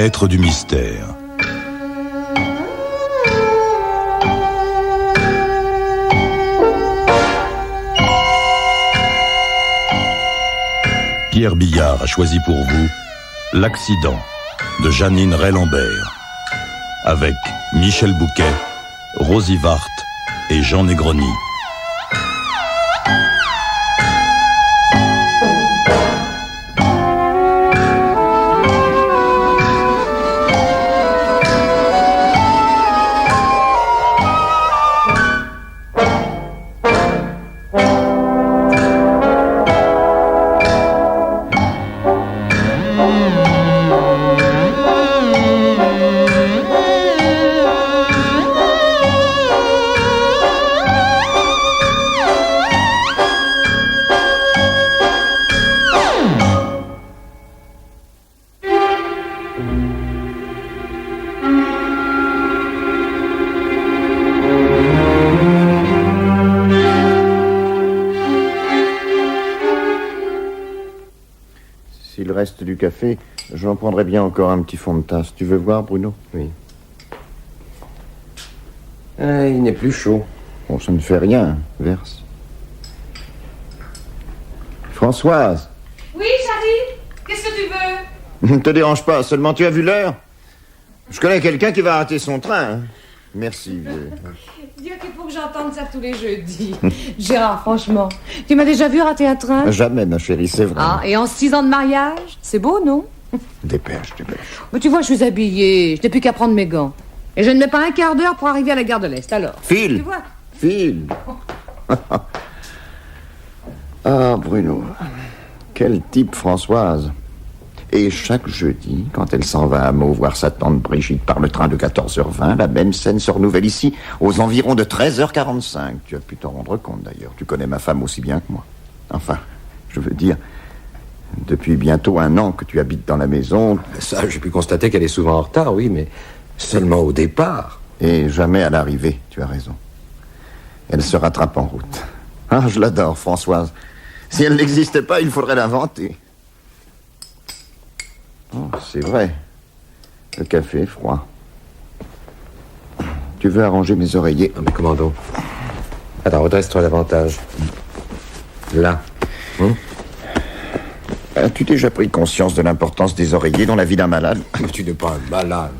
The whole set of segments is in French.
maître du mystère. Pierre Billard a choisi pour vous L'accident de Jeannine Ray-Lambert avec Michel Bouquet, Rosie Vart et Jean Negroni. S'il reste du café, j'en prendrais bien encore un petit fond de tasse. Tu veux voir, Bruno? Oui. Il n'est plus chaud. Bon, ça ne fait rien. Verse. Françoise! Oui, Charlie? Qu'est-ce que tu veux? Ne te dérange pas, seulement tu as vu l'heure? Je connais quelqu'un qui va rater son train. Hein. Merci, vieux. Dieu qu'il faut que j'entende ça tous les jeudis. Gérard, franchement, tu m'as déjà vu rater un train? Jamais, ma chérie, c'est vrai. Ah, et en 6 ans de mariage? C'est beau, non? Dépêche. Mais tu vois, je suis habillée. Je n'ai plus qu'à prendre mes gants. Et je ne mets pas un quart d'heure pour arriver à la gare de l'Est, alors. File! Tu vois? File! Ah, Bruno. Quel type, Françoise. Et chaque jeudi, quand elle s'en va à Meaux voir sa tante Brigitte par le train de 14h20, la même scène se renouvelle ici aux environs de 13h45. Tu as pu t'en rendre compte, d'ailleurs. Tu connais ma femme aussi bien que moi. Enfin, je veux dire, depuis bientôt 1 an que tu habites dans la maison... Ça, j'ai pu constater qu'elle est souvent en retard, oui, mais seulement au départ. Et jamais à l'arrivée, tu as raison. Elle se rattrape en route. Ah, je l'adore, Françoise. Si elle n'existait pas, il faudrait l'inventer. Oh, c'est vrai. Le café est froid. Tu veux arranger mes oreillers? Ah, mais comment donc? Attends, redresse-toi davantage. Là. As-tu déjà pris conscience de l'importance des oreillers dans la vie d'un malade? Mais tu n'es pas un malade.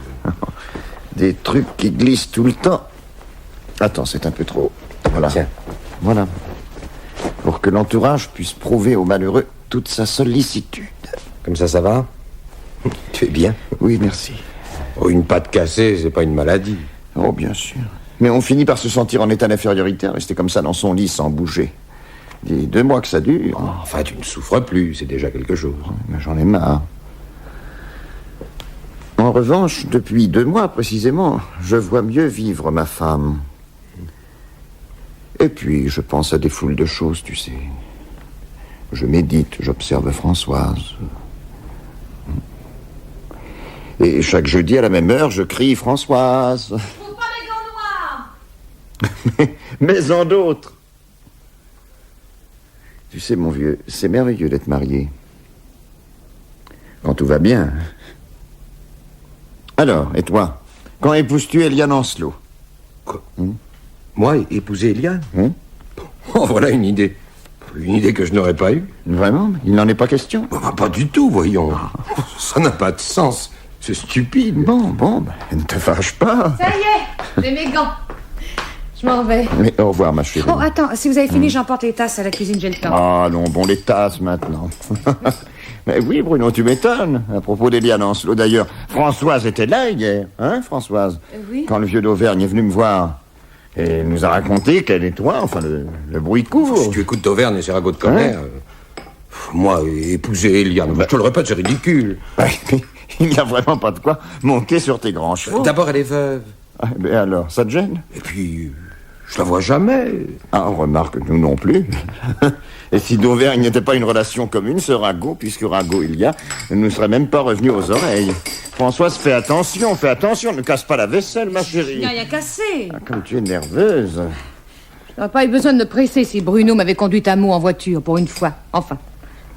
Des trucs qui glissent tout le temps. Attends, c'est un peu trop. Voilà. Tiens. Voilà. Pour que l'entourage puisse prouver aux malheureux toute sa sollicitude. Comme ça va? Tu es bien? Oui, merci. Oh, une patte cassée, c'est pas une maladie. Oh, bien sûr. Mais on finit par se sentir en état d'infériorité, rester comme ça dans son lit sans bouger. Dis, 2 mois que ça dure. Oh, enfin, tu ne souffres plus, c'est déjà quelque chose. Mais j'en ai marre. En revanche, depuis 2 mois précisément, je vois mieux vivre ma femme. Et puis, je pense à des foules de choses, tu sais. Je médite, j'observe Françoise. Et chaque jeudi, à la même heure, je crie Françoise. Je trouve pas mes gants noirs! Mais en d'autres. Tu sais, mon vieux, c'est merveilleux d'être marié. Quand tout va bien. Alors, et toi? Quand épouses-tu Eliane Ancelot? Quoi? Moi, épouser Eliane? Oh, voilà une idée. Une idée que je n'aurais pas eue. Vraiment? Il n'en est pas question? Bah, pas du tout, voyons. Ça n'a pas de sens. C'est stupide. Bon, ne te fâche pas. Ça y est, j'ai mes gants. Je m'en vais. Mais au revoir, ma chérie. Oh, attends, si vous avez fini, j'emporte les tasses à la cuisine, j'ai le temps. Ah non, bon, les tasses maintenant. Mais oui, Bruno, tu m'étonnes. À propos d'Eliane Ancelot, d'ailleurs, Françoise était là hier, hein, Françoise? Oui. Quand le vieux d'Auvergne est venu me voir. Et il nous a raconté qu'elle et toi, enfin, le bruit court. Si tu écoutes d'Auvergne et ses ragots de colère, moi, épouser Eliane, je te le répète, c'est ridicule. Il n'y a vraiment pas de quoi monter sur tes grands chevaux. D'abord, elle est veuve. Ah, mais alors, ça te gêne? Et puis, je la vois jamais. Ah, remarque, nous non plus. Et si d'Auvergne n'était pas une relation commune, ce ragot, puisque ragot il y a, ne nous serait même pas revenu aux oreilles. Françoise, fais attention, ne casse pas la vaisselle, ma chérie. Il n'y a rien cassé. Ah, comme tu es nerveuse. Je n'aurais pas eu besoin de me presser si Bruno m'avait conduite à Meaux en voiture, pour une fois. Enfin,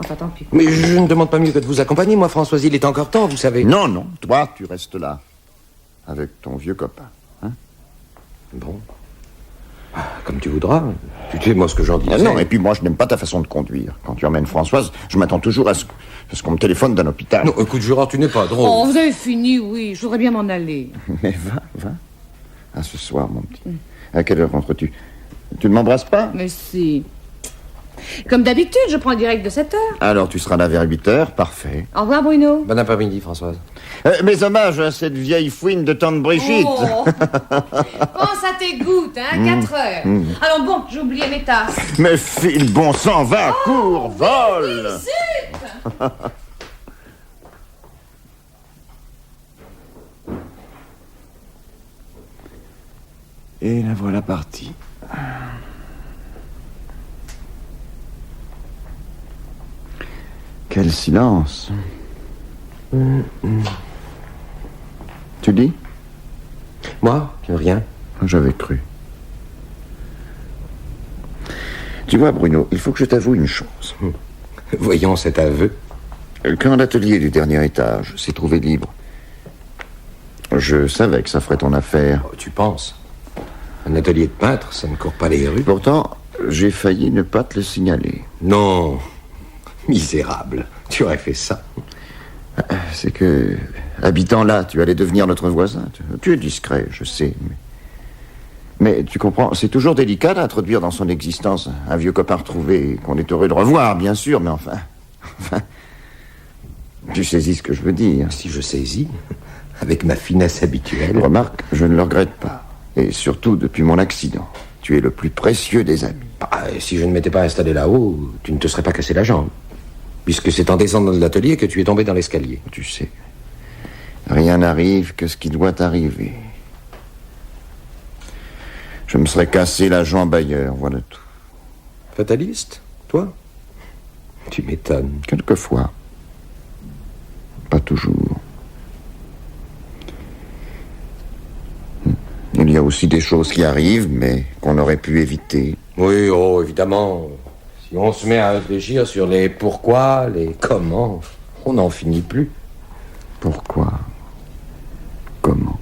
Enfin, tant pis. Mais je ne demande pas mieux que de vous accompagner, moi, Françoise. Il est encore temps, vous savez. Non, non, toi, tu restes là. Avec ton vieux copain. Hein? Bon. Ah, comme tu voudras. Tu sais, moi, ce que j'en dis. Non, et puis moi, je n'aime pas ta façon de conduire. Quand tu emmènes Françoise, je m'attends toujours à ce qu'on me téléphone d'un hôpital. Non, écoute, Gérard, tu n'es pas drôle. Oh, vous avez fini, oui. Je voudrais bien m'en aller. Mais va. À ce soir, mon petit. À quelle heure rentres-tu? Tu ne m'embrasses pas? Mais si. Comme d'habitude, je prends le direct de 7h. Alors, tu seras là vers 8h, parfait. Au revoir, Bruno. Bon après-midi, Françoise. Mes hommages à cette vieille fouine de tante Brigitte. Oh. Comment ça t'égoutte, hein, 4h. Alors bon, j'ai oublié mes tasses. Mais file, bon sang, va, cours, vole. Zut. Et la voilà partie. Quel silence. Tu dis? Moi, rien. J'avais cru. Tu vois, Bruno, il faut que je t'avoue une chose. Voyons cet aveu. Quand l'atelier du dernier étage s'est trouvé libre, je savais que ça ferait ton affaire. Oh, tu penses? Un atelier de peintre, ça ne court pas les rues. Pourtant, j'ai failli ne pas te le signaler. Non. Misérable. Tu aurais fait ça. C'est que, habitant là, tu allais devenir notre voisin. Tu es discret, je sais. Mais tu comprends, c'est toujours délicat d'introduire dans son existence un vieux copain retrouvé qu'on est heureux de revoir, bien sûr, mais enfin... Tu saisis ce que je veux dire. Si je saisis, avec ma finesse habituelle... Remarque, je ne le regrette pas. Et surtout depuis mon accident. Tu es le plus précieux des amis. Si je ne m'étais pas installé là-haut, tu ne te serais pas cassé la jambe. Puisque c'est en descendant de l'atelier que tu es tombé dans l'escalier. Tu sais, rien n'arrive que ce qui doit arriver. Je me serais cassé la jambe ailleurs, voilà tout. Fataliste, toi? Tu m'étonnes. Quelquefois. Pas toujours. Il y a aussi des choses qui arrivent, mais qu'on aurait pu éviter. Oui, oh, évidemment. Si on se met à réfléchir sur les pourquoi, les comment, on n'en finit plus. Pourquoi? Comment?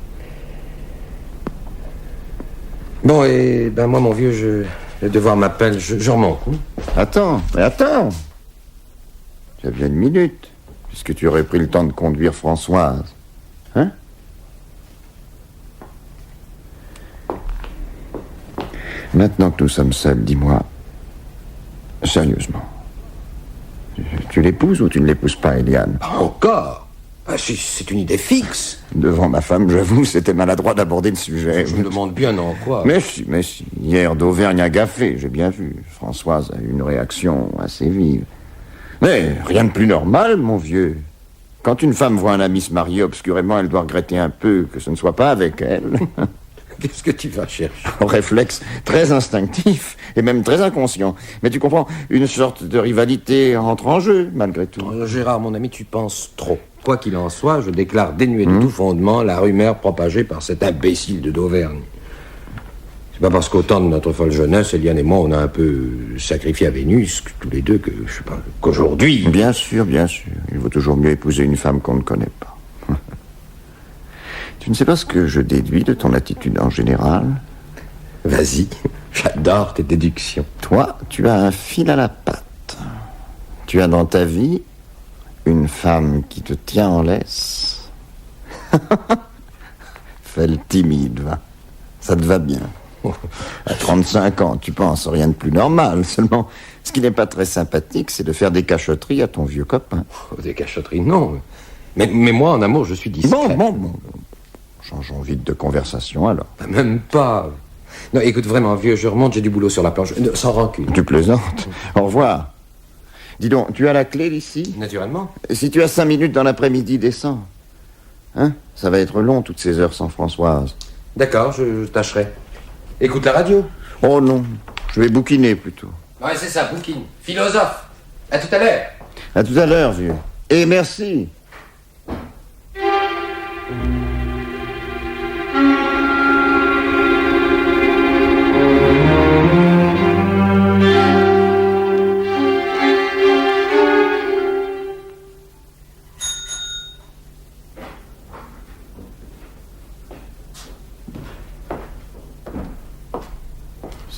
Bon, et ben moi, mon vieux, le devoir m'appelle, je remonte. Attends. Tu as bien une minute, puisque tu aurais pris le temps de conduire Françoise. Hein? Maintenant que nous sommes seuls, dis-moi, sérieusement, tu l'épouses ou tu ne l'épouses pas, Eliane? Encore? C'est une idée fixe. Devant ma femme, j'avoue, c'était maladroit d'aborder le sujet. Je me demande bien en quoi. Mais si. Hier, d'Auvergne à Gaffé, j'ai bien vu. Françoise a eu une réaction assez vive. Mais rien de plus normal, mon vieux. Quand une femme voit un ami se marier obscurément, elle doit regretter un peu que ce ne soit pas avec elle. Qu'est-ce que tu vas chercher? Un réflexe très instinctif et même très inconscient. Mais tu comprends, une sorte de rivalité entre en jeu, malgré tout. Gérard, mon ami, tu penses trop. Quoi qu'il en soit, je déclare dénué de tout fondement la rumeur propagée par cet imbécile de d'Auvergne. C'est pas parce qu'au temps de notre folle jeunesse, Eliane et moi, on a un peu sacrifié à Vénus, tous les deux, que, je sais pas, qu'aujourd'hui... Bien sûr. Il vaut toujours mieux épouser une femme qu'on ne connaît pas. Tu ne sais pas ce que je déduis de ton attitude en général? Vas-y, j'adore tes déductions. Toi, tu as un fil à la patte. Tu as dans ta vie une femme qui te tient en laisse. Fais le timide, va. Ça te va bien. À 35 ans, tu penses rien de plus normal. Seulement, ce qui n'est pas très sympathique, c'est de faire des cachotteries à ton vieux copain. Des cachotteries, non. Mais moi, en amour, je suis discret. Bon. Changeons vite de conversation, alors. Même pas. Non, écoute, vraiment, vieux, je remonte, j'ai du boulot sur la planche. Sans rancune. Tu plaisantes. Au revoir. Dis donc, tu as la clé d'ici? Naturellement. Si tu as 5 minutes dans l'après-midi, descends. Hein? Ça va être long, toutes ces heures sans Françoise. D'accord, je tâcherai. Écoute la radio. Oh non, je vais bouquiner plutôt. Ouais, c'est ça, bouquine. Philosophe. À tout à l'heure. À tout à l'heure, vieux. Et merci.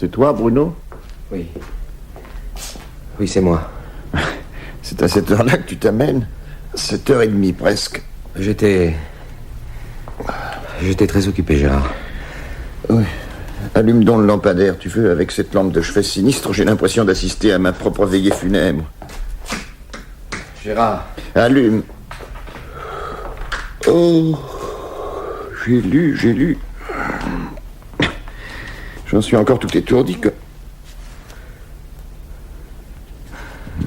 C'est toi, Bruno? Oui. Oui, c'est moi. C'est à cette heure-là que tu t'amènes? 7h30 presque. J'étais très occupé, Gérard. Oui. Allume donc le lampadaire, tu veux. Avec cette lampe de chevet sinistre, j'ai l'impression d'assister à ma propre veillée funèbre. Gérard. Allume. Oh, j'ai lu. J'en suis encore tout étourdi que...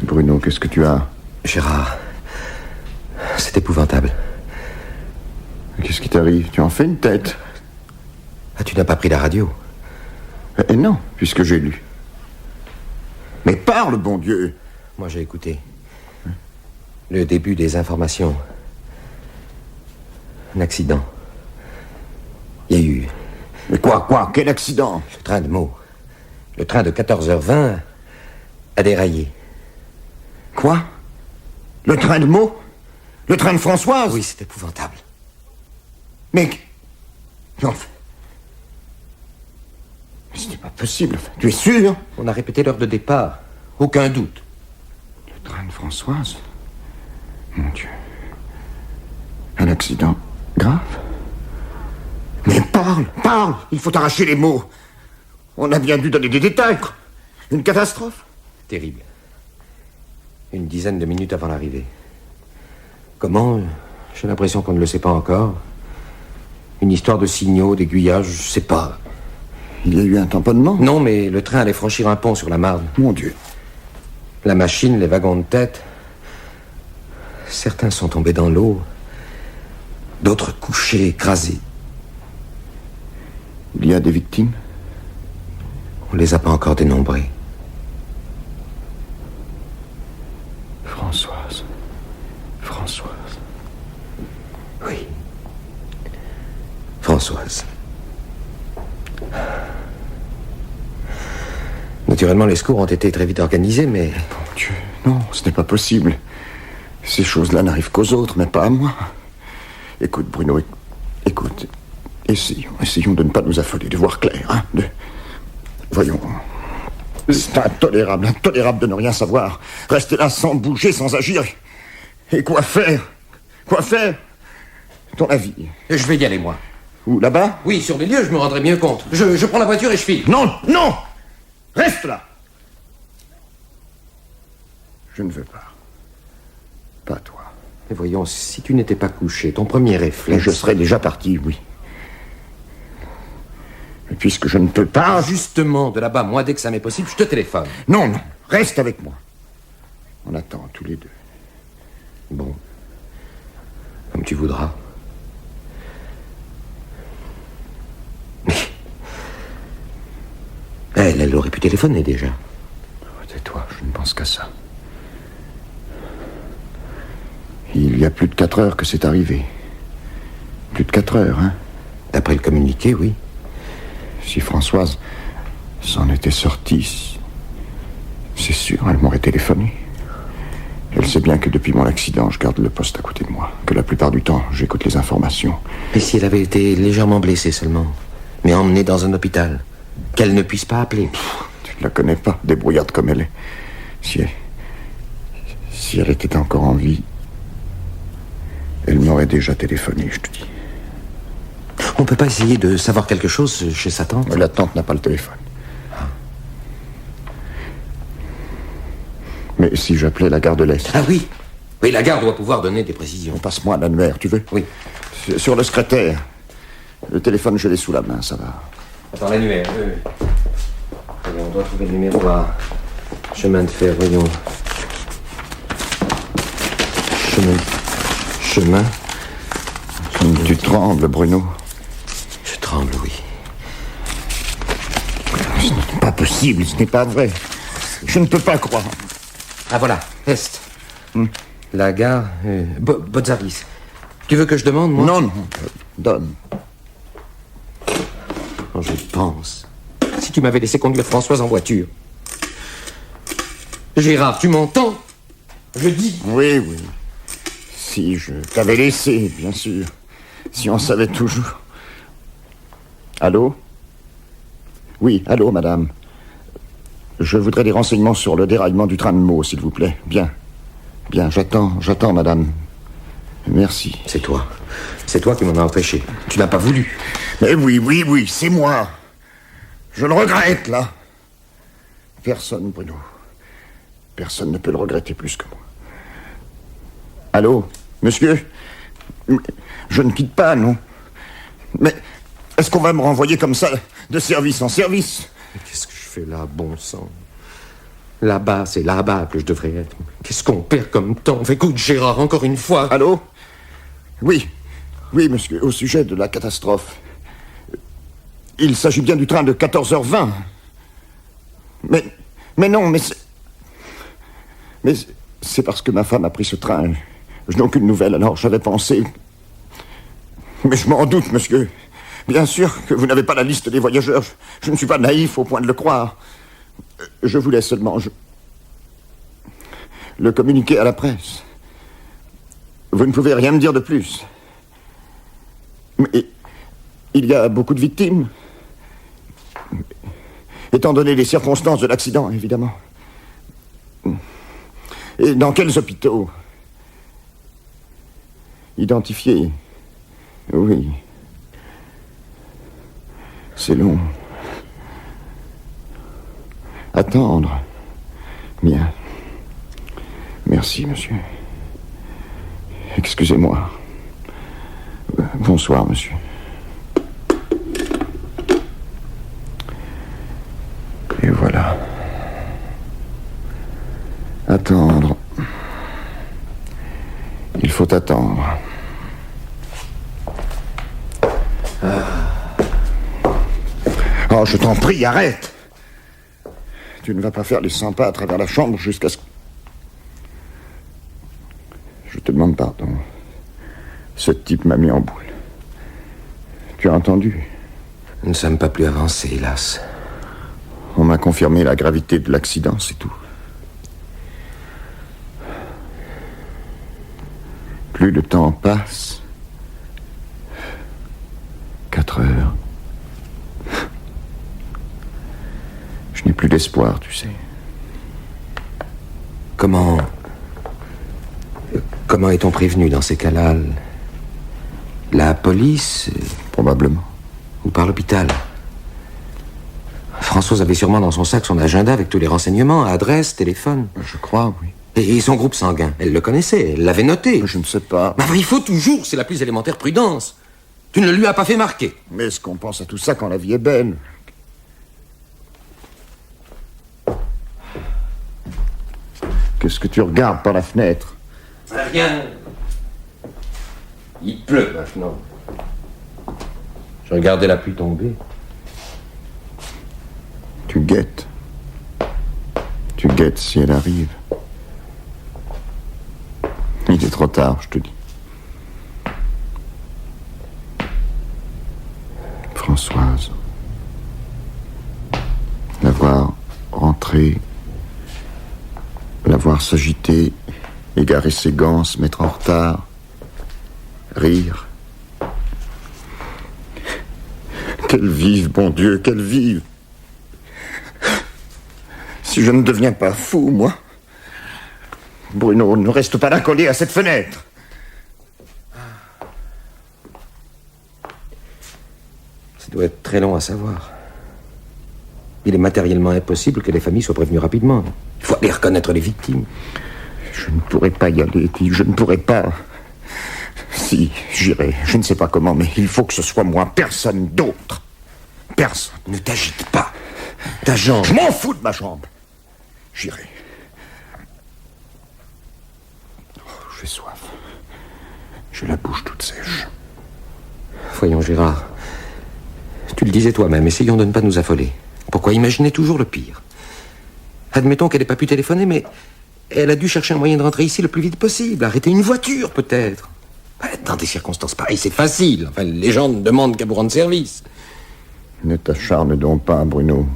Bruno, qu'est-ce que tu as? Gérard, c'est épouvantable. Qu'est-ce qui t'arrive? Tu en fais une tête? Ah, tu n'as pas pris la radio? Non, puisque j'ai lu. Mais parle, bon Dieu! Moi, j'ai écouté. Le début des informations. Un accident. Il y a eu... Mais quoi? Quel accident? Le train de Meaux. Le train de 14h20 a déraillé. Quoi? Le train de Meaux? Le train de Françoise? Oui, c'est épouvantable. Mais... Non. Mais ce n'est pas possible. Tu es sûr? On a répété l'heure de départ. Aucun doute. Le train de Françoise? Mon Dieu. Un accident grave? Mais parle! Il faut arracher les mots. On a bien dû donner des détails. Une catastrophe? Terrible. Une dizaine de minutes avant l'arrivée. Comment? J'ai l'impression qu'on ne le sait pas encore. Une histoire de signaux, d'aiguillage, je sais pas. Il y a eu un tamponnement? Non, mais le train allait franchir un pont sur la Marne. Mon Dieu. La machine, les wagons de tête. Certains sont tombés dans l'eau. D'autres couchés, écrasés. Il y a des victimes? On les a pas encore dénombrés. Françoise. Oui. Françoise. Naturellement, les secours ont été très vite organisés, mais... Mon Dieu, non, ce n'est pas possible. Ces choses-là n'arrivent qu'aux autres, mais pas à moi. Écoute, Bruno, écoute. Essayons de ne pas nous affoler, de voir clair, hein. Voyons. C'est intolérable de ne rien savoir. Rester là sans bouger, sans agir. Et quoi faire? Ton avis? Je vais y aller, moi. Où, là-bas? Oui, sur les lieux, je me rendrai mieux compte. Je prends la voiture et je file. Non! Reste là! Je ne veux pas. Pas toi. Mais voyons, si tu n'étais pas couché, ton premier réflexe... Je serais déjà parti, oui. Mais puisque je ne peux pas... Justement, de là-bas, moi, dès que ça m'est possible, je te téléphone. Non, reste avec moi. On attend tous les deux. Bon. Comme tu voudras. Elle aurait pu téléphoner déjà. Tais-toi, je ne pense qu'à ça. Il y a plus de 4 heures que c'est arrivé. Plus de 4 heures, hein? D'après le communiqué, oui. Si Françoise s'en était sortie, c'est sûr, elle m'aurait téléphoné. Elle sait bien que depuis mon accident, je garde le poste à côté de moi. Que la plupart du temps, j'écoute les informations. Et si elle avait été légèrement blessée seulement, mais emmenée dans un hôpital, qu'elle ne puisse pas appeler? Tu ne la connais pas, débrouillarde comme elle est. Si elle était encore en vie, elle m'aurait déjà téléphoné, je te dis. On peut pas essayer de savoir quelque chose chez sa tante? La tante n'a pas le téléphone. Mais si j'appelais la gare de l'Est... Ah oui. Oui, la gare doit pouvoir donner des précisions. Passe-moi l'annuaire, tu veux? Oui. Sur le secrétaire. Le téléphone, je l'ai sous la main, ça va. Attends, l'annuaire, oui. Allez, on doit trouver le numéro à chemin de fer, voyons. Chemin. Tu trembles, Bruno. Je tremble, oui. Ce n'est pas possible, ce n'est pas vrai. Je ne peux pas croire. Ah voilà, Est. La gare, Botzaris. Tu veux que je demande, moi? Non, donne. Quand je pense, si tu m'avais laissé conduire Françoise en voiture. Gérard, tu m'entends? Je dis. Oui. Si je t'avais laissé, bien sûr. Si on savait toujours. Allô? Oui, allô, madame. Je voudrais des renseignements sur le déraillement du train de Meaux, s'il vous plaît. Bien, j'attends, madame. Merci. C'est toi qui m'en as empêché. Tu n'as pas voulu. Mais oui, c'est moi. Je le regrette, là. Personne, Bruno. Personne ne peut le regretter plus que moi. Allô, monsieur? Je ne quitte pas, non. Mais est-ce qu'on va me renvoyer comme ça, de service en service? Mais qu'est-ce que je fais là, bon sang? Là-bas, c'est là-bas que je devrais être. Qu'est-ce qu'on perd comme temps? Écoute, Gérard, encore une fois. Allô? Oui, monsieur, au sujet de la catastrophe. Il s'agit bien du train de 14h20. Mais non, mais c'est parce que ma femme a pris ce train. Je n'ai aucune nouvelle, alors j'avais pensé... Mais je m'en doute, monsieur. Bien sûr que vous n'avez pas la liste des voyageurs. Je ne suis pas naïf au point de le croire. Je voulais seulement... le communiquer à la presse. Vous ne pouvez rien me dire de plus. Mais il y a beaucoup de victimes. Étant donné les circonstances de l'accident, évidemment. Et dans quels hôpitaux? Identifiés? Oui. C'est long. Attendre. Bien. Merci, monsieur. Excusez-moi. Bonsoir, monsieur. Et voilà. Attendre. Il faut attendre. Oh, je t'en prie, arrête! Tu ne vas pas faire les 100 pas à travers la chambre jusqu'à ce que... Je te demande pardon. Ce type m'a mis en boule. Tu as entendu? Nous ne sommes pas plus avancés, hélas. On m'a confirmé la gravité de l'accident, c'est tout. Plus le temps passe... 4 heures... Je n'ai plus d'espoir, tu sais. Comment est-on prévenu dans ces cas-là? La police? Probablement. Ou par l'hôpital? Françoise avait sûrement dans son sac son agenda avec tous les renseignements, adresse, téléphone. Je crois, oui. Et son groupe sanguin, elle le connaissait, elle l'avait noté. Je ne sais pas. Mais il faut toujours, c'est la plus élémentaire prudence. Tu ne lui as pas fait marquer. Mais est-ce qu'on pense à tout ça quand la vie est belle? Qu'est-ce que tu regardes par la fenêtre? Rien. Il pleut maintenant. Je regardais la pluie tomber. Tu guettes. Tu guettes si elle arrive. Il est trop tard, je te dis. Françoise. La voir rentrer... La voir s'agiter, égarer ses gants, se mettre en retard, rire. Qu'elle vive, bon Dieu, qu'elle vive. Si je ne deviens pas fou, moi. Bruno, ne reste pas là collé à cette fenêtre. Ça doit être très long à savoir. Il est matériellement impossible que les familles soient prévenues rapidement. Il faut aller reconnaître les victimes. Je ne pourrais pas y aller, Steve, je ne pourrais pas. Si, j'irai, je ne sais pas comment, mais il faut que ce soit moi, personne d'autre. Personne. Ne t'agite pas. Ta jambe. Je m'en fous de ma jambe. J'irai. Oh, j'ai soif. J'ai la bouche toute sèche. Voyons, Gérard. Tu le disais toi-même, essayons de ne pas nous affoler. Pourquoi imaginer toujours le pire? Admettons qu'elle n'ait pas pu téléphoner, mais elle a dû chercher un moyen de rentrer ici le plus vite possible. Arrêter une voiture, peut-être. Dans des circonstances pareilles, c'est facile. Enfin, les gens ne demandent qu'à vous rendre service. Ne t'acharne donc pas, Bruno.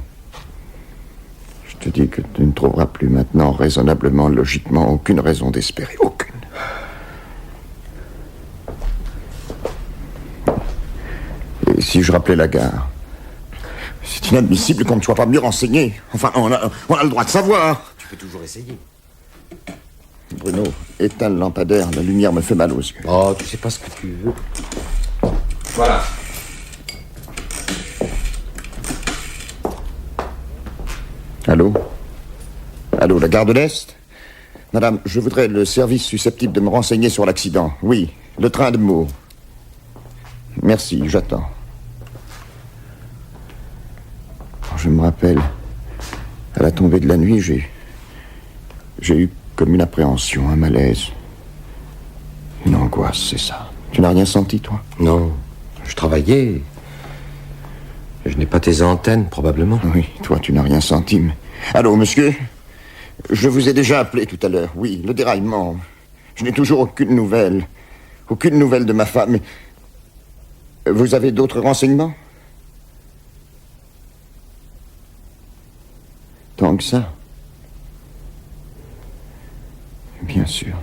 Je te dis que tu ne trouveras plus maintenant, raisonnablement, logiquement, aucune raison d'espérer. Aucune. Et si je rappelais la gare? C'est inadmissible qu'on ne soit pas mieux renseigné. Enfin, on a le droit de savoir. Tu peux toujours essayer. Bruno, éteins le lampadaire, la lumière me fait mal aux yeux. Oh, tu sais pas ce que tu veux. Voilà. Allô? Allô, la gare de l'Est? Madame, je voudrais le service susceptible de me renseigner sur l'accident. Oui, le train de Meaux. Merci, j'attends. Je me rappelle, à la tombée de la nuit, j'ai eu comme une appréhension, un malaise. Une angoisse, c'est ça. Tu n'as rien senti, toi? Non, je travaillais. Je n'ai pas tes antennes, probablement. Oui, toi, tu n'as rien senti, mais... Allô, monsieur? Je vous ai déjà appelé tout à l'heure. Oui, le déraillement. Je n'ai toujours aucune nouvelle. Aucune nouvelle de ma femme. Vous avez d'autres renseignements? Tant que ça? Bien sûr.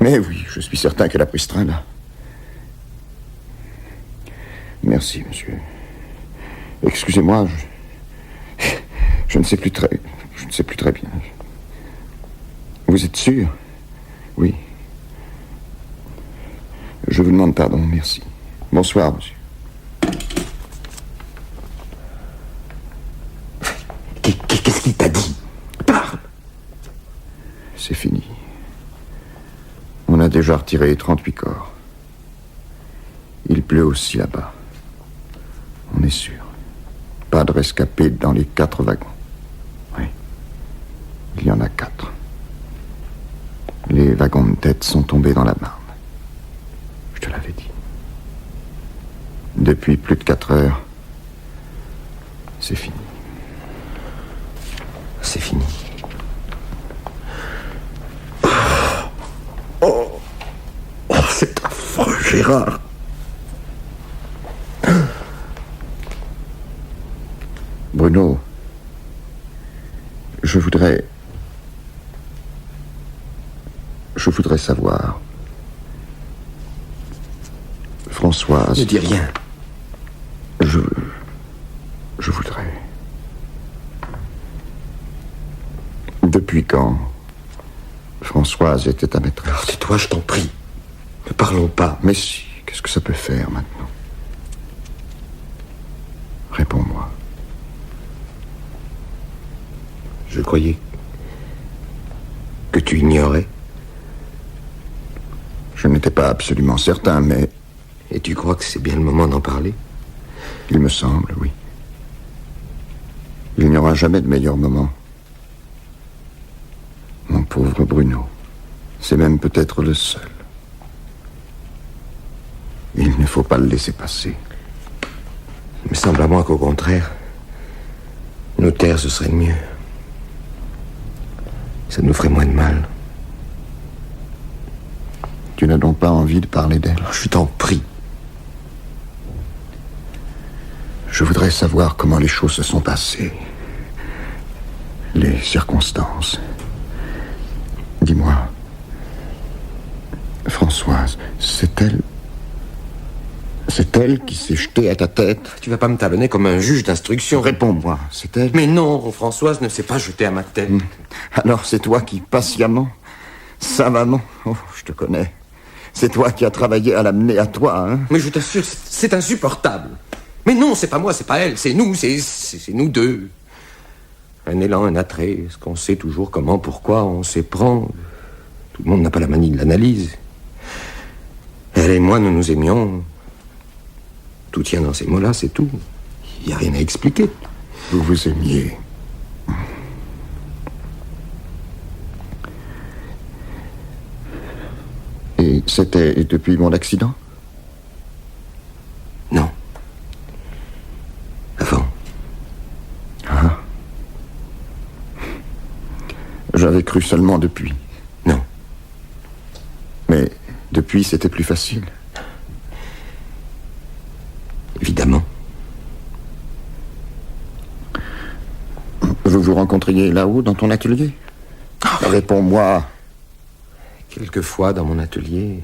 Mais oui, je suis certain qu'elle a pris ce train-là. Merci, monsieur. Excusez-moi, je ne sais plus très bien. Vous êtes sûr? Oui. Je vous demande pardon, merci. Bonsoir, monsieur. Qu'est-ce qu'il t'a dit? Parle! C'est fini. On a déjà retiré 38 corps. Il pleut aussi là-bas. On est sûr. Pas de rescapés dans les 4 wagons. Oui. Il y en a 4. Les wagons de tête sont tombés dans la Marne. Je te l'avais dit. Depuis plus de 4 heures, c'est fini. C'est fini. Oh, c'est affreux, Gérard. Bruno, je voudrais savoir. Françoise... Ne dis rien. Je voudrais... Depuis quand Françoise était ta maîtresse? Alors, tais-toi, je t'en prie. Ne parlons pas. Mais si, qu'est-ce que ça peut faire maintenant? Réponds-moi. Je croyais que tu ignorais. Je n'étais pas absolument certain, mais... Et tu crois que c'est bien le moment d'en parler? Il me semble, oui. Il n'y aura jamais de meilleur moment. Mon pauvre Bruno. C'est même peut-être le seul. Il ne faut pas le laisser passer. Il me semble à moi qu'au contraire, nous taire, ce serait mieux. Ça nous ferait moins de mal. Tu n'as donc pas envie de parler d'elle? Je t'en prie. Je voudrais savoir comment les choses se sont passées. Les circonstances. Dis-moi, Françoise, c'est elle qui s'est jetée à ta tête? Tu vas pas me talonner comme un juge d'instruction. Réponds-moi, c'est elle? Mais non, Françoise ne s'est pas jetée à ma tête. Alors c'est toi qui, patiemment, savamment... Oh, je te connais. C'est toi qui as travaillé à l'amener à toi, hein? Mais je t'assure, c'est insupportable. Mais non, c'est pas moi, c'est pas elle, c'est nous, c'est nous deux. Un élan, un attrait, est-ce qu'on sait toujours comment, pourquoi on s'éprend? Tout le monde n'a pas la manie de l'analyse. Elle et moi, nous nous aimions. Tout tient dans ces mots-là, c'est tout. Il n'y a rien à expliquer. Vous vous aimiez. Et c'était depuis mon accident? Non. Avant. Ah. J'avais cru seulement depuis. Non. Mais depuis, c'était plus facile. Évidemment. Vous vous rencontriez là-haut, dans ton atelier? Réponds-moi. Quelquefois, dans mon atelier,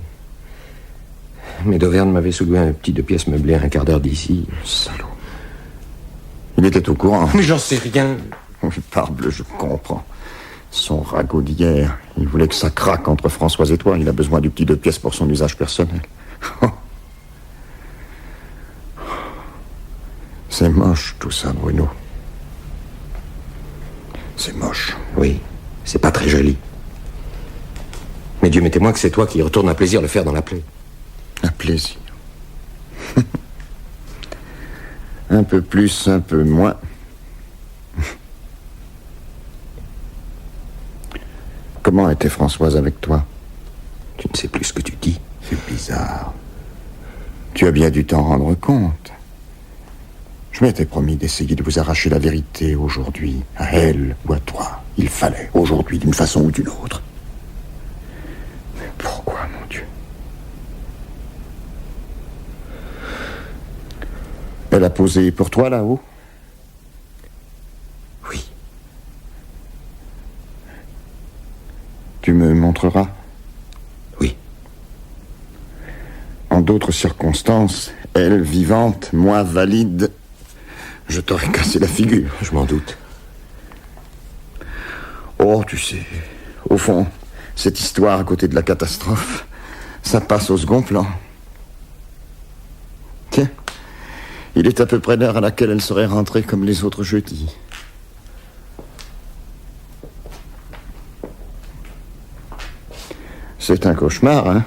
mais d'Auvergne m'avait soulevé un petit 2 pièces meublé à un quart d'heure d'ici. Salaud. Il était au courant. Mais j'en sais rien. Oui, parbleu, je comprends. Son ragot d'hier, il voulait que ça craque entre Françoise et toi. Il a besoin du petit 2 pièces pour son usage personnel. C'est moche tout ça, Bruno. C'est moche. Oui, c'est pas très joli. Mais Dieu m'est témoin que c'est toi qui retourne un plaisir le faire dans la plaie. Un plaisir. Un peu plus, un peu moins. Comment était Françoise avec toi? Tu ne sais plus ce que tu dis. C'est bizarre. Tu as bien dû t'en rendre compte. Je m'étais promis d'essayer de vous arracher la vérité aujourd'hui, à elle ou à toi. Il fallait, aujourd'hui, d'une façon ou d'une autre. Mais pourquoi, mon Dieu? Elle a posé pour toi, là-haut? Oui. Tu me montreras? Oui. En d'autres circonstances, elle, vivante, moi, valide, je t'aurais cassé la figure. Je m'en doute. Oh, tu sais, au fond, cette histoire à côté de la catastrophe, ça passe au second plan. Tiens, il est à peu près l'heure à laquelle elle serait rentrée comme les autres jeudis. C'est un cauchemar, hein?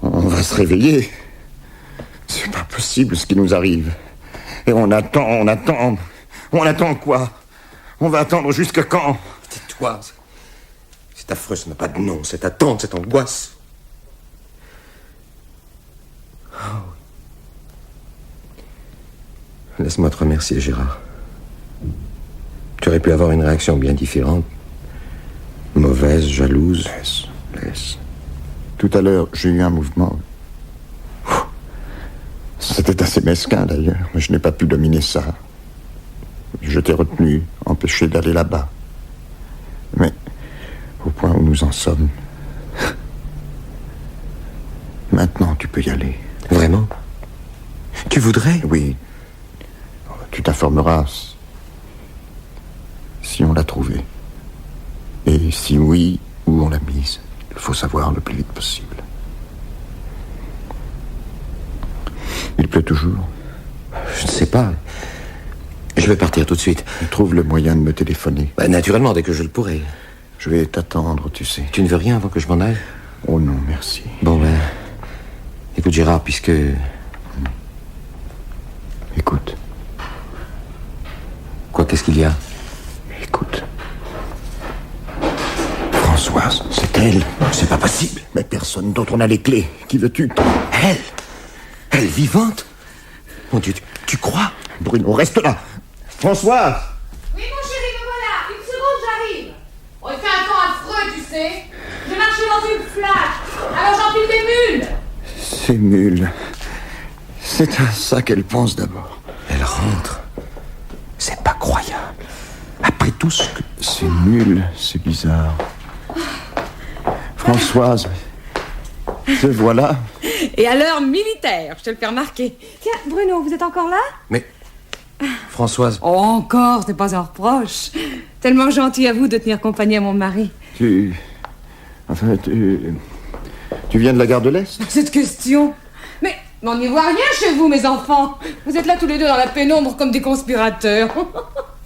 On va se réveiller. C'est pas possible ce qui nous arrive. Et on attend. On attend quoi? On va attendre jusqu'à quand? Tais-toi. C'est affreux, ça n'a pas de nom. Cette attente, cette angoisse. Oh. Laisse-moi te remercier, Gérard. Tu aurais pu avoir une réaction bien différente. Mauvaise, jalouse. Laisse. Tout à l'heure, j'ai eu un mouvement. C'était assez mesquin, d'ailleurs, mais je n'ai pas pu dominer ça. Je t'ai retenu, empêché d'aller là-bas. Mais, au point où nous en sommes... Maintenant, tu peux y aller. Vraiment? Tu voudrais? Oui. Tu t'informeras si on l'a trouvée. Et si oui, où on l'a mise. Il faut savoir le plus vite possible. Il pleut toujours? Je ne sais pas. Je vais partir tout de suite. Trouve le moyen de me téléphoner. Naturellement, dès que je le pourrai. Je vais t'attendre, tu sais. Tu ne veux rien avant que je m'en aille? Oh non, merci. Bon, écoute, Gérard, puisque... Écoute. Quoi, qu'est-ce qu'il y a? Écoute. Françoise, c'est elle. C'est pas possible. Mais personne d'autre n'a les clés. Qui veux-tu? Elle vivante? Mon Dieu, tu crois? Bruno, reste là. Françoise! Oui, mon chéri, me voilà. Une seconde, j'arrive. Oh, il fait un temps affreux, tu sais. Je marchais dans une flaque. Alors j'empile des mules. Ces mules. C'est à ça qu'elle pense d'abord. Elle rentre. C'est pas croyable. Après tout ce que... Ces mules, c'est bizarre. Françoise, te voilà. Et à l'heure militaire, je te le fais remarquer. Tiens, Bruno, vous êtes encore là? Mais... Françoise... Oh, encore, c'est pas un reproche. Tellement gentil à vous de tenir compagnie à mon mari. Tu viens de la gare de l'Est? Cette question. Mais on n'y voit rien chez vous, mes enfants. Vous êtes là tous les deux dans la pénombre comme des conspirateurs.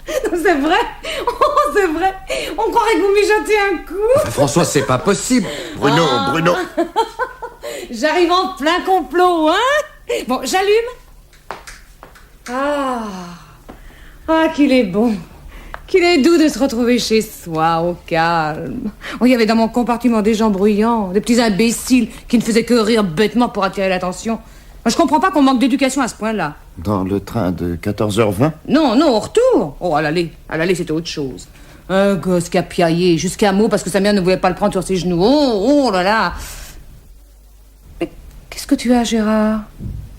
C'est vrai. Oh, c'est vrai. On croirait que vous mijotez un coup. Françoise, c'est pas possible. Bruno. J'arrive en plein complot, hein? Bon, j'allume. Qu'il est bon. Qu'il est doux de se retrouver chez soi, au calme. Oh, il y avait dans mon compartiment des gens bruyants, des petits imbéciles qui ne faisaient que rire bêtement pour attirer l'attention. Moi, je comprends pas qu'on manque d'éducation à ce point-là. Dans le train de 14h20? Non, au retour. Oh, à l'aller, c'était autre chose. Un gosse qui a piaillé jusqu'à mot parce que sa mère ne voulait pas le prendre sur ses genoux. Oh là là. Mais qu'est-ce que tu as, Gérard?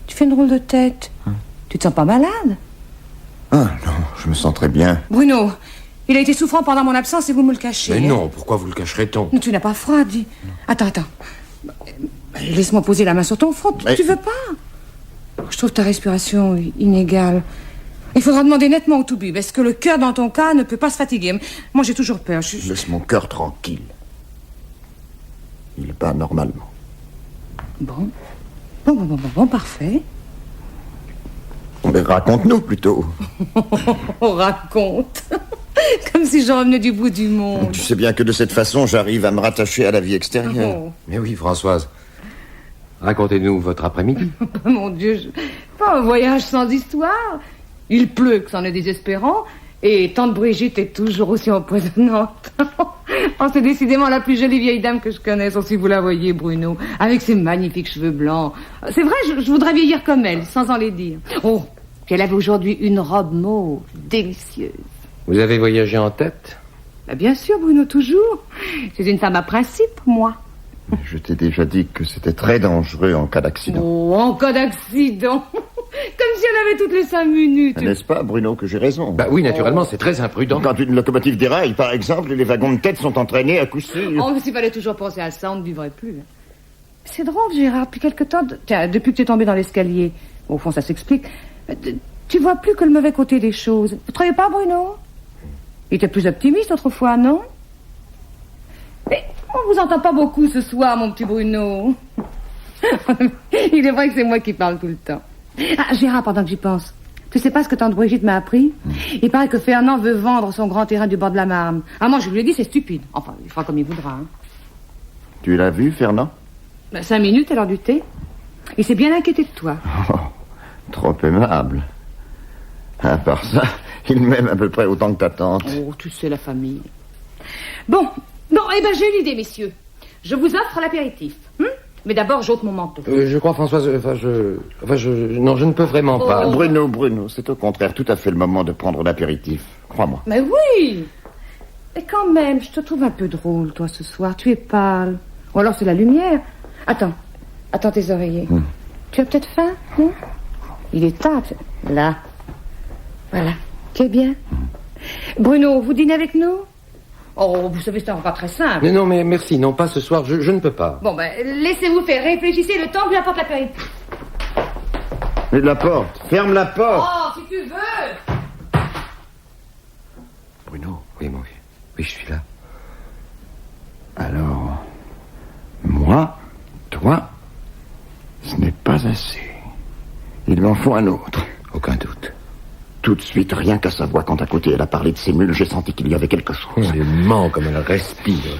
Tu fais une drôle de tête. Tu te sens pas malade? Ah non, je me sens très bien. Bruno, il a été souffrant pendant mon absence et vous me le cachez. Mais non, pourquoi vous le cacherait-on? Tu n'as pas froid, dis. Attends. Laisse-moi poser la main sur ton front. Tu veux pas? Je trouve ta respiration inégale. Il faudra demander nettement au toubib. Est-ce que le cœur, dans ton cas, ne peut pas se fatiguer? Moi, j'ai toujours peur. Laisse mon cœur tranquille. Il bat normalement. Bon, parfait. Mais raconte-nous plutôt. On raconte. Comme si j'en revenais du bout du monde. Tu sais bien que de cette façon, j'arrive à me rattacher à la vie extérieure. Mais oui, Françoise. Racontez-nous votre après-midi. Mon Dieu, pas un voyage sans histoire. Il pleut, que c'en est désespérant. Et tante Brigitte est toujours aussi empoisonnante. Oh, c'est décidément la plus jolie vieille dame que je connaisse, si vous la voyez, Bruno, avec ses magnifiques cheveux blancs. C'est vrai, je voudrais vieillir comme elle, sans en les dire. Oh, puis elle avait aujourd'hui une robe mauve, délicieuse. Vous avez voyagé en tête? Bien sûr, Bruno, toujours. C'est une femme à principe, moi. Je t'ai déjà dit que c'était très dangereux en cas d'accident. Oh, en cas d'accident. Comme si elle avait toutes les 5 minutes. N'est-ce pas, Bruno, que j'ai raison? Bah oui, naturellement, c'est très imprudent. Quand une locomotive déraille, par exemple, les wagons de tête sont entraînés à coup sûr. Oh, mais s'il fallait toujours penser à ça, on ne vivrait plus. C'est drôle, Gérard, depuis quelque temps... Tiens, depuis que tu es tombé dans l'escalier, au fond, ça s'explique. Tu vois plus que le mauvais côté des choses. Vous ne trouvez pas, Bruno? Il était plus optimiste autrefois, non? Mais on vous entend pas beaucoup ce soir, mon petit Bruno. Il est vrai que c'est moi qui parle tout le temps. Ah, Gérard, pendant que j'y pense, tu sais pas ce que tante Brigitte m'a appris? Il paraît que Fernand veut vendre son grand terrain du bord de la Marne. Ah, moi, je lui ai dit, c'est stupide. Enfin, il fera comme il voudra. Hein. Tu l'as vu, Fernand? 5 minutes à l'heure du thé. Il s'est bien inquiété de toi. Oh, trop aimable. À part ça, il m'aime à peu près autant que ta tante. Oh, tu sais, la famille. Bon, eh ben, j'ai une idée, messieurs. Je vous offre l'apéritif. Mais d'abord, j'ôte mon manteau. Je crois, Françoise, non, je ne peux vraiment pas. Bruno, c'est au contraire tout à fait le moment de prendre l'apéritif. Crois-moi. Mais oui! Et quand même, je te trouve un peu drôle, toi, ce soir. Tu es pâle. Ou alors c'est la lumière. Attends tes oreillers. Tu as peut-être faim, non? Il est tard. Là. Voilà. Tu es bien? Bruno, vous dînez avec nous? Oh, vous savez, c'est un repas très simple. Mais non, mais merci, non, pas ce soir, je ne peux pas. Bon, laissez-vous faire, réfléchissez le temps que j'apporte l'apéritif. Mais la porte, ferme la porte. Oh, si tu veux. Bruno. Oui, mon vieux. Oui, je suis là. Alors, moi, toi, ce n'est pas assez. Il en faut un autre. Aucun doute. Tout de suite, rien qu'à sa voix, quand à côté elle a parlé de ses mules, j'ai senti qu'il y avait quelque chose. Elle ment comme elle respire.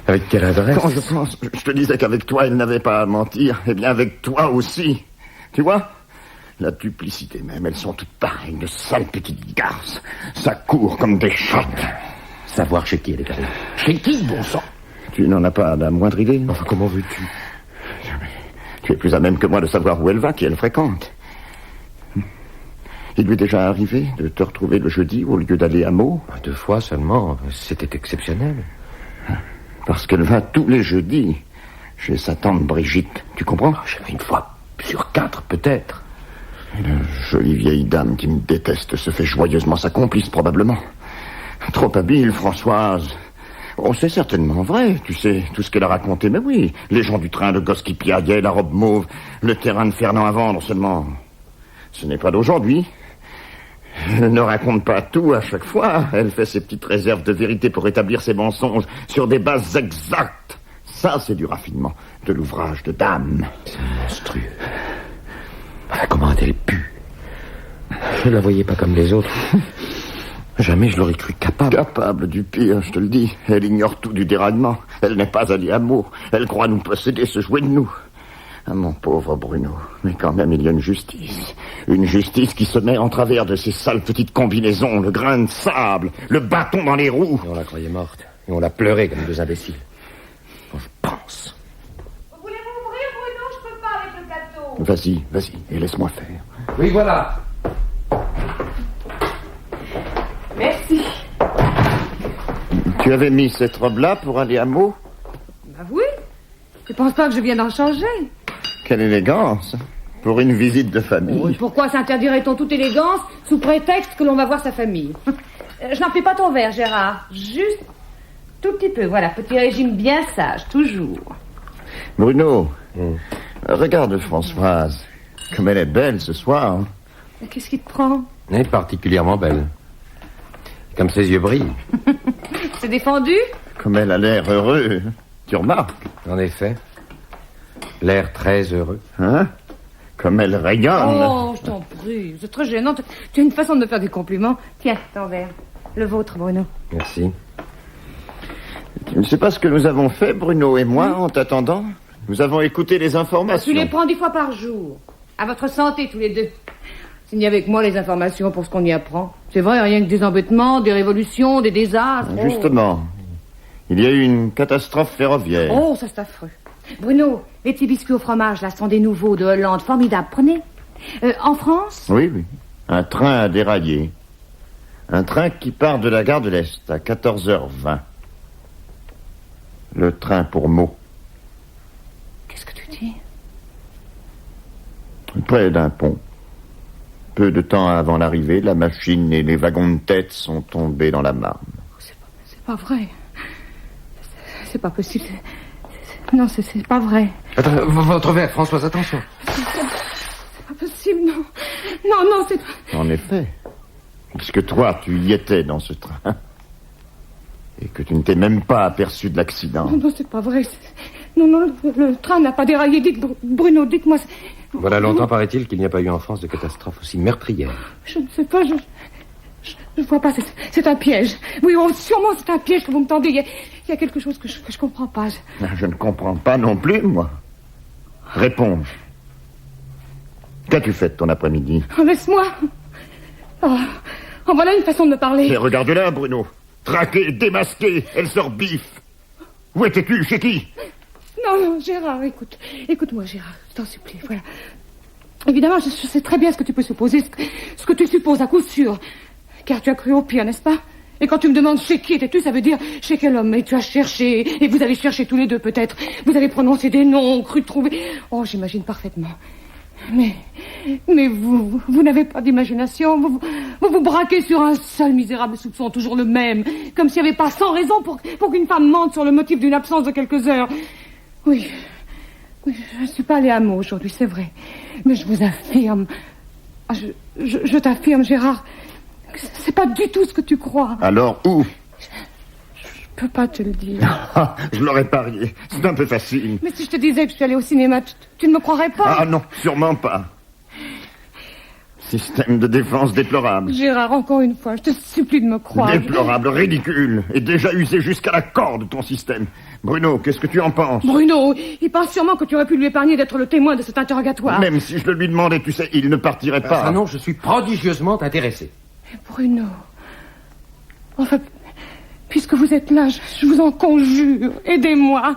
Avec quelle adresse? Quand je te disais qu'avec toi, elle n'avait pas à mentir, eh bien avec toi aussi. Tu vois? La duplicité même, elles sont toutes pareilles, de sales petites garces. Ça court comme des chattes. Savoir chez qui elle est allée. Chez qui, bon sang? Tu n'en as pas la moindre idée? Enfin, comment veux-tu? Tu es plus à même que moi de savoir où elle va, qui elle fréquente. Il lui est déjà arrivé de te retrouver le jeudi au lieu d'aller à Meaux? 2 fois seulement, c'était exceptionnel. Parce qu'elle va tous les jeudis chez sa tante Brigitte, tu comprends? Une fois sur 4, peut-être. Et la jolie vieille dame qui me déteste se fait joyeusement sa complice, probablement. Trop habile, Françoise. Oh, c'est certainement vrai, tu sais, tout ce qu'elle a raconté, mais oui. Les gens du train, le gosse qui piaillait, la robe mauve, le terrain de Fernand à vendre seulement. Ce n'est pas d'aujourd'hui. Elle ne raconte pas tout à chaque fois. Elle fait ses petites réserves de vérité pour établir ses mensonges sur des bases exactes. Ça, c'est du raffinement, de l'ouvrage de dame. C'est monstrueux. Enfin, comment a-t-elle pu? Je ne la voyais pas comme les autres. Jamais je l'aurais cru capable. Capable du pire, je te le dis. Elle ignore tout du déraillement. Elle n'est pas allée à Meaux. Elle croit nous posséder, se jouer de nous. Ah, mon pauvre Bruno. Mais quand même, il y a une justice. Une justice qui se met en travers de ces sales petites combinaisons, le grain de sable, le bâton dans les roues. Et on la croyait morte. Et on l'a pleurée comme 2 imbéciles. Je pense. Voulez-vous ouvrir, Bruno? Je peux pas avec le plateau. Vas-y, et laisse-moi faire. Oui, voilà. Merci. Tu avais mis cette robe-là pour aller à Meaux? Bah oui. Tu penses pas que je viens d'en changer? Quelle élégance. Pour une visite de famille. Oui, pourquoi s'interdirait-on toute élégance sous prétexte que l'on va voir sa famille? Je n'en fais pas ton verre, Gérard. Juste tout petit peu, voilà. Petit régime bien sage, toujours. Bruno, regarde Françoise. Comme elle est belle ce soir. Mais qu'est-ce qui te prend? Elle est particulièrement belle. Comme ses yeux brillent. C'est défendu? Comme elle a l'air heureux. Tu remarques? En effet. L'air très heureux. Hein? Comme elle rayonne. Oh, je t'en prie. C'est très gênant. Tu as une façon de me faire des compliments. Tiens, ton verre. Le vôtre, Bruno. Merci. Tu ne sais pas ce que nous avons fait, Bruno et moi, en t'attendant? Nous avons écouté les informations. Tu les prends 10 fois par jour. À votre santé, tous les deux. Signez avec moi les informations pour ce qu'on y apprend. C'est vrai, rien que des embêtements, des révolutions, des désastres. Justement, il y a eu une catastrophe ferroviaire. Oh, ça c'est affreux. Bruno, les petits biscuits au fromage, là, sont des nouveaux de Hollande. Formidables, prenez. En France? Oui. Un train a déraillé. Un train qui part de la gare de l'Est à 14h20. Le train pour Meaux. Qu'est-ce que tu dis? Près d'un pont. Peu de temps avant l'arrivée, la machine et les wagons de tête sont tombés dans la Marne. C'est pas vrai. C'est pas possible. Non, c'est pas vrai. Attends, votre verre, Françoise, attention. C'est pas possible, non. Non, c'est pas... En effet, puisque toi, tu y étais dans ce train. Et que tu ne t'es même pas aperçu de l'accident. Non, c'est pas vrai. Non, le train n'a pas déraillé. Dites, Bruno, dites-moi... Voilà longtemps, paraît-il, qu'il n'y a pas eu en France de catastrophe aussi meurtrière. Je ne sais pas, je vois pas, c'est un piège. Oui, sûrement c'est un piège que vous me tendez. Il y a quelque chose que je comprends pas. Je ne comprends pas non plus, moi. Réponds. Qu'as-tu fait de ton après-midi? Oh, laisse-moi. Oh, voilà une façon de me parler. Et regarde-la, Bruno. Traquée, démasquée, elle sort bif. Où étais-tu? Chez qui? Non, Gérard, écoute-moi, Gérard, je t'en supplie, voilà. Évidemment, je sais très bien ce que tu peux supposer, ce que tu supposes à coup sûr. Car tu as cru au pire, n'est-ce pas? Et quand tu me demandes chez qui étais-tu, ça veut dire chez quel homme? Et tu as cherché, et vous avez cherché tous les deux, peut-être. Vous avez prononcé des noms, cru trouver... Oh, j'imagine parfaitement. Mais vous n'avez pas d'imagination. Vous vous braquez sur un seul misérable soupçon, toujours le même. Comme s'il n'y avait pas 100 raisons pour qu'une femme mente sur le motif d'une absence de quelques heures. Oui, je ne suis pas allée à Meaux aujourd'hui, c'est vrai. Mais je vous affirme... Je t'affirme, Gérard, que c'est pas du tout ce que tu crois. Alors, où? Je peux pas te le dire. Je l'aurais parié. C'est un peu facile. Mais si je te disais que je suis allée au cinéma, tu ne me croirais pas? Ah non, sûrement pas. Système de défense déplorable. Gérard, encore une fois, je te supplie de me croire. Déplorable, ridicule, et déjà usé jusqu'à la corde, ton système. Bruno, qu'est-ce que tu en penses? Bruno, il pense sûrement que tu aurais pu lui épargner d'être le témoin de cet interrogatoire. Même si je le lui demandais, tu sais, il ne partirait pas. Ah non, je suis prodigieusement intéressé. Bruno, enfin, puisque vous êtes là, je vous en conjure, aidez-moi.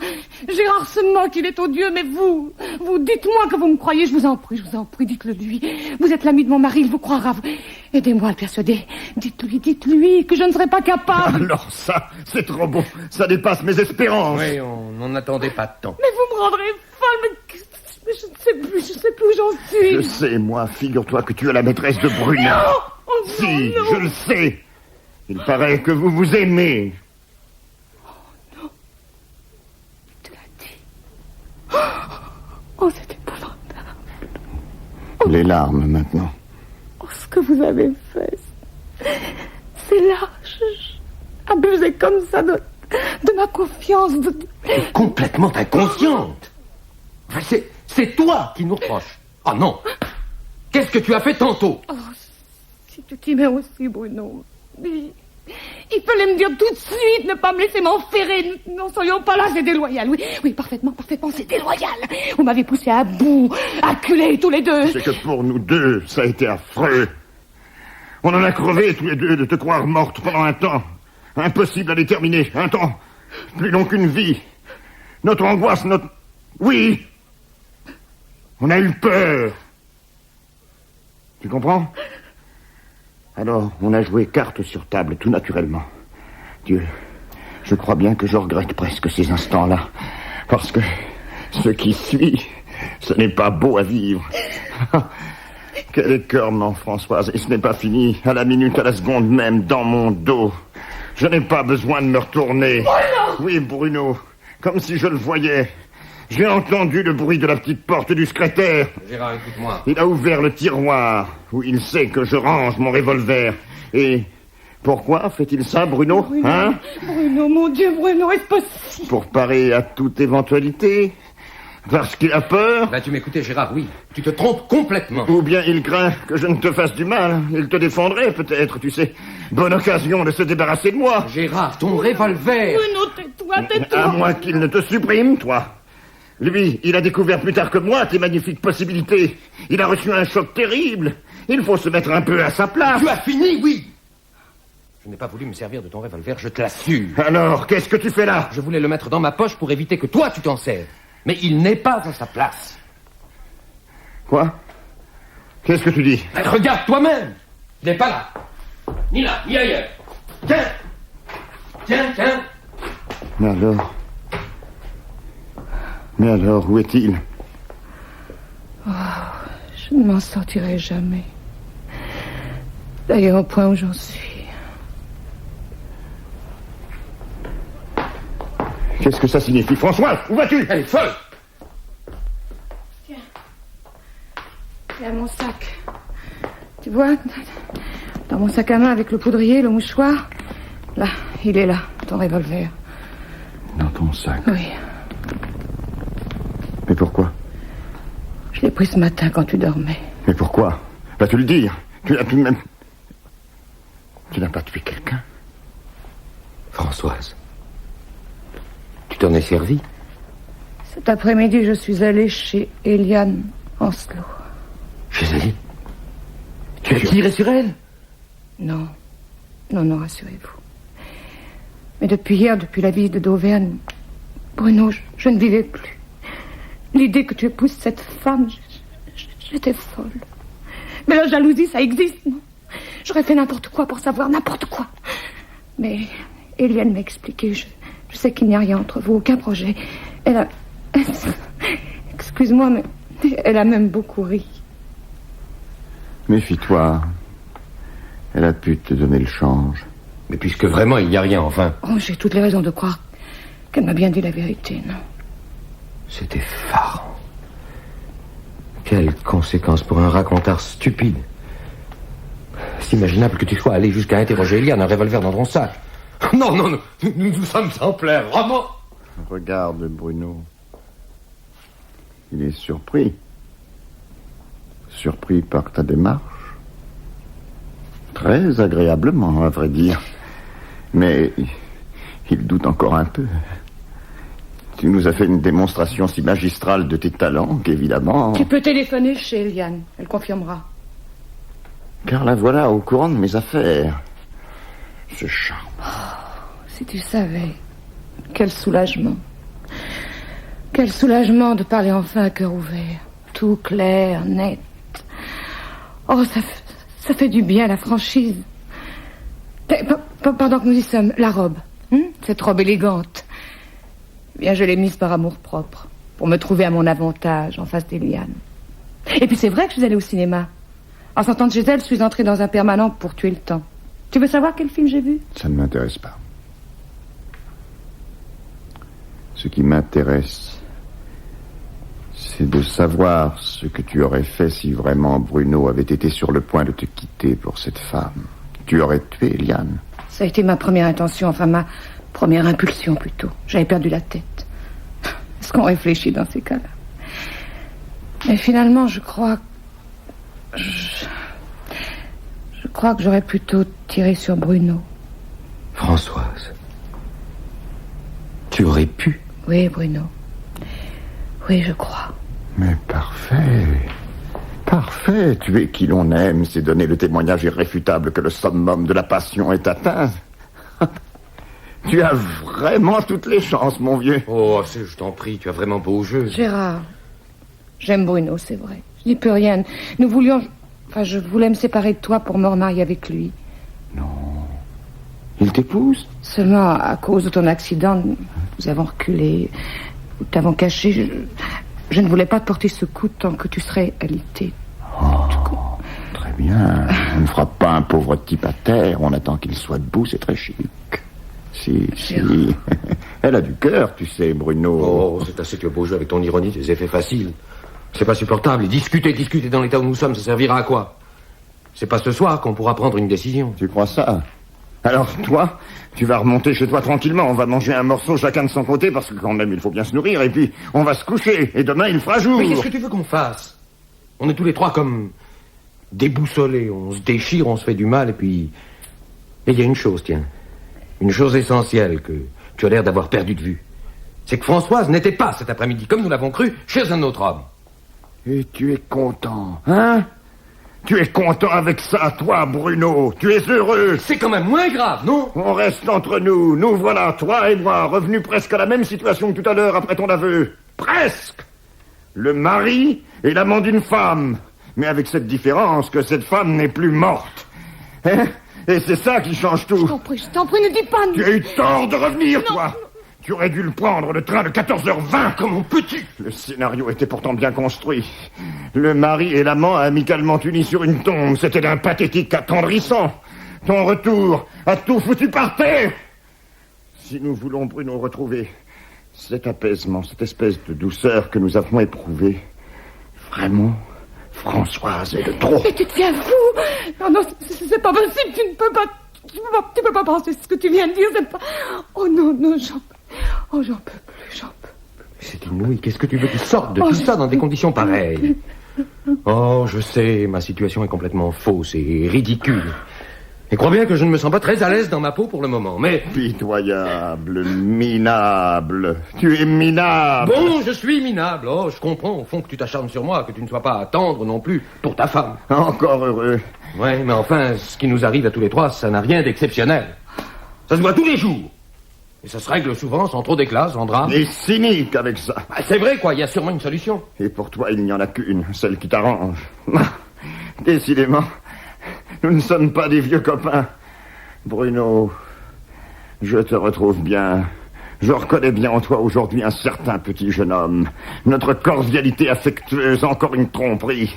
Gérard se moque, il est odieux, mais vous dites-moi que vous me croyez, je vous en prie, dites-le lui. Vous êtes l'ami de mon mari, il vous croira. Aidez-moi à le persuader. Dites-lui que je ne serai pas capable. Alors ça, c'est trop beau, ça dépasse mes espérances. Oui, on n'en attendait pas tant. Mais vous me rendrez folle, mais je ne sais plus où j'en suis. Je sais, moi, figure-toi que tu es la maîtresse de Bruno. Non! Oh, si, non. je le sais. Il paraît que vous vous aimez. Oh non. Tu l'as dit. Oh, c'est épouvantable. Les larmes, maintenant. Oh, ce que vous avez fait, c'est lâche. Abuser comme ça de ma confiance. T'es complètement inconsciente. Enfin, c'est toi qui nous reproches. Ah non. Qu'est-ce que tu as fait tantôt? Oh, si tu t'y mets aussi, Bruno. Il fallait me dire tout de suite, ne pas me laisser m'enferrer. N'en soyons pas là, c'est déloyal. Oui, parfaitement, c'est déloyal. Vous m'avez poussé à bout, acculés tous les deux. C'est que pour nous deux, ça a été affreux. On en a crevé tous les deux de te croire morte pendant un temps. Impossible à déterminer. Un temps. Plus long qu'une vie. Notre angoisse, Oui. On a eu peur. Tu comprends? Alors, on a joué carte sur table, tout naturellement. Dieu, je crois bien que je regrette presque ces instants-là. Parce que ce qui suit, ce n'est pas beau à vivre. Quel écœurement, Françoise, et ce n'est pas fini. À la minute, à la seconde même, dans mon dos. Je n'ai pas besoin de me retourner. Bruno! Oui, Bruno, comme si je le voyais. J'ai entendu le bruit de la petite porte du secrétaire. Gérard, écoute-moi. Il a ouvert le tiroir où il sait que je range mon revolver. Et pourquoi fait-il ça, Bruno, Bruno, hein? Bruno, mon Dieu, Bruno, est-ce possible? Pour parer à toute éventualité? Parce qu'il a peur? Vas-tu m'écouter, Gérard? Oui. Tu te trompes complètement. Ou bien il craint que je ne te fasse du mal. Il te défendrait, peut-être, tu sais. Bonne occasion de se débarrasser de moi. Gérard, ton revolver. Bruno, tais-toi, tais-toi. À moins qu'il ne te supprime, toi. Lui, il a découvert plus tard que moi tes magnifiques possibilités. Il a reçu un choc terrible. Il faut se mettre un peu à sa place. Tu as fini, oui. Je n'ai pas voulu me servir de ton revolver, je te l'assure. Alors, qu'est-ce que tu fais là? Je voulais le mettre dans ma poche pour éviter que toi tu t'en sers. Mais il n'est pas à sa place. Quoi? Qu'est-ce que tu dis? Regarde toi-même. Il n'est pas là. Ni là, ni ailleurs. Tiens. Tiens, tiens. Mais alors, où est-il? Oh, je ne m'en sortirai jamais. D'ailleurs, au point où j'en suis. Qu'est-ce que ça signifie, François? Où vas-tu? Elle est folle. Tiens. Il y a mon sac. Tu vois, dans mon sac à main avec le poudrier, le mouchoir. Là, il est là, ton revolver. Dans ton sac? Oui. Mais pourquoi? Je l'ai pris ce matin quand tu dormais. Mais pourquoi? Vas-tu le dire? Tu n'as pu même... Tu n'as pas tué quelqu'un? Françoise. Tu t'en es servi? Cet après-midi, je suis allée chez Eliane Ancelot. Chez elle? Tu as tiré sur elle? Non. Non, rassurez-vous. Mais depuis hier, depuis la visite d'Auvergne, Bruno, je ne vivais plus. L'idée que tu épouses cette femme, j'étais folle. Mais la jalousie, ça existe, non? J'aurais fait n'importe quoi pour savoir n'importe quoi. Mais Eliane m'a expliqué, je sais qu'il n'y a rien entre vous, aucun projet. Elle a... Excuse-moi, mais elle a même beaucoup ri. Méfie-toi. Elle a pu te donner le change. Mais puisque vraiment il n'y a rien, enfin... Oh, j'ai toutes les raisons de croire qu'elle m'a bien dit la vérité, non? C'est effarant. Quelles conséquences pour un racontard stupide. C'est imaginable que tu sois allé jusqu'à interroger Eliane, un revolver dans ton sac. Non, nous sommes en plein roman. Regarde, Bruno. Il est surpris. Surpris par ta démarche. Très agréablement, à vrai dire. Mais il doute encore un peu. Tu nous as fait une démonstration si magistrale de tes talents qu'évidemment... Tu peux téléphoner chez Eliane, elle confirmera. Car la voilà au courant de mes affaires. Ce charme. Oh, si tu savais. Quel soulagement. Quel soulagement de parler enfin à cœur ouvert. Tout clair, net. Oh, ça fait du bien, la franchise. Pendant que nous y sommes, la robe. Cette robe élégante. Eh bien, je l'ai mise par amour-propre. Pour me trouver à mon avantage, en face d'Eliane. Et puis c'est vrai que je suis allée au cinéma. En sortant de chez elle, je suis entrée dans un permanent pour tuer le temps. Tu veux savoir quel film j'ai vu? Ça ne m'intéresse pas. Ce qui m'intéresse, c'est de savoir ce que tu aurais fait si vraiment Bruno avait été sur le point de te quitter pour cette femme. Tu aurais tué Eliane. Ça a été ma première intention, enfin ma première impulsion plutôt. J'avais perdu la tête. Est-ce qu'on réfléchit dans ces cas-là? Mais finalement, je crois que j'aurais plutôt tiré sur Bruno. Françoise, tu aurais pu? Oui, Bruno. Oui, je crois. Mais parfait. Parfait. Tuer qui l'on aime, c'est donner le témoignage irréfutable que le summum de la passion est atteint. Tu as vraiment toutes les chances, mon vieux. Oh, je t'en prie, tu as vraiment beau jeu. Gérard, j'aime Bruno, c'est vrai. Je n'y peux rien. Nous voulions... Enfin, je voulais me séparer de toi pour me remarier avec lui. Non. Il t'épouse? Seulement, à cause de ton accident, nous avons reculé. Nous t'avons caché. Je ne voulais pas te porter ce coup tant que tu serais alité. Oh, très bien. On ne frappe pas un pauvre type à terre. On attend qu'il soit debout, c'est très chic. Si. Elle a du cœur, tu sais, Bruno. Oh, c'est assez, tu as beau jouer avec ton ironie, tes effets faciles. C'est pas supportable. Et discuter dans l'état où nous sommes, ça servira à quoi? C'est pas ce soir qu'on pourra prendre une décision. Tu crois ça? Alors, toi, tu vas remonter chez toi tranquillement. On va manger un morceau chacun de son côté, parce que quand même, il faut bien se nourrir. Et puis, on va se coucher. Et demain, il fera jour. Mais qu'est-ce que tu veux qu'on fasse? On est tous les trois comme déboussolés. On se déchire, on se fait du mal, et puis... Et il y a une chose, tiens. Une chose essentielle que tu as l'air d'avoir perdu de vue. C'est que Françoise n'était pas, cet après-midi, comme nous l'avons cru, chez un autre homme. Et tu es content, hein? Tu es content avec ça, toi, Bruno. Tu es heureux. C'est quand même moins grave, non? On reste entre nous. Nous voilà, toi et moi, revenus presque à la même situation que tout à l'heure après ton aveu. Presque. Le mari est l'amant d'une femme. Mais avec cette différence que cette femme n'est plus morte. Hein? Et c'est ça qui change tout. Je t'en prie, ne dis pas... Tu as eu tort de revenir, toi. Tu aurais dû le prendre, le train de 14h20, comme mon petit. Le scénario était pourtant bien construit. Le mari et l'amant amicalement unis sur une tombe. C'était d'un pathétique attendrissant. Ton retour a tout foutu par terre. Si nous voulons, Bruno, retrouver cet apaisement, cette espèce de douceur que nous avons éprouvée, vraiment, Françoise est de trop. Mais tu deviens fou. Non, c'est pas possible. Tu peux pas penser ce que tu viens de dire. C'est pas... Oh non, j'en peux plus. C'est inouï. Qu'est-ce que tu veux qu'il sorte de tout ça dans des conditions pareilles? Oh, je sais, ma situation est complètement fausse et ridicule. Et crois bien que je ne me sens pas très à l'aise dans ma peau pour le moment, mais... Pitoyable, minable. Tu es minable. Bon, je suis minable. Oh, je comprends, au fond, que tu t'acharnes sur moi, que tu ne sois pas à attendre non plus pour ta femme. Encore heureux. Ouais, mais enfin, ce qui nous arrive à tous les trois, ça n'a rien d'exceptionnel. Ça se voit tous les jours. Et ça se règle souvent sans trop d'éclat, sans drame. Et cynique avec ça. Bah, c'est vrai, quoi, il y a sûrement une solution. Et pour toi, il n'y en a qu'une, celle qui t'arrange. Décidément, nous ne sommes pas des vieux copains. Bruno, je te retrouve bien. Je reconnais bien en toi aujourd'hui un certain petit jeune homme. Notre cordialité affectueuse, encore une tromperie.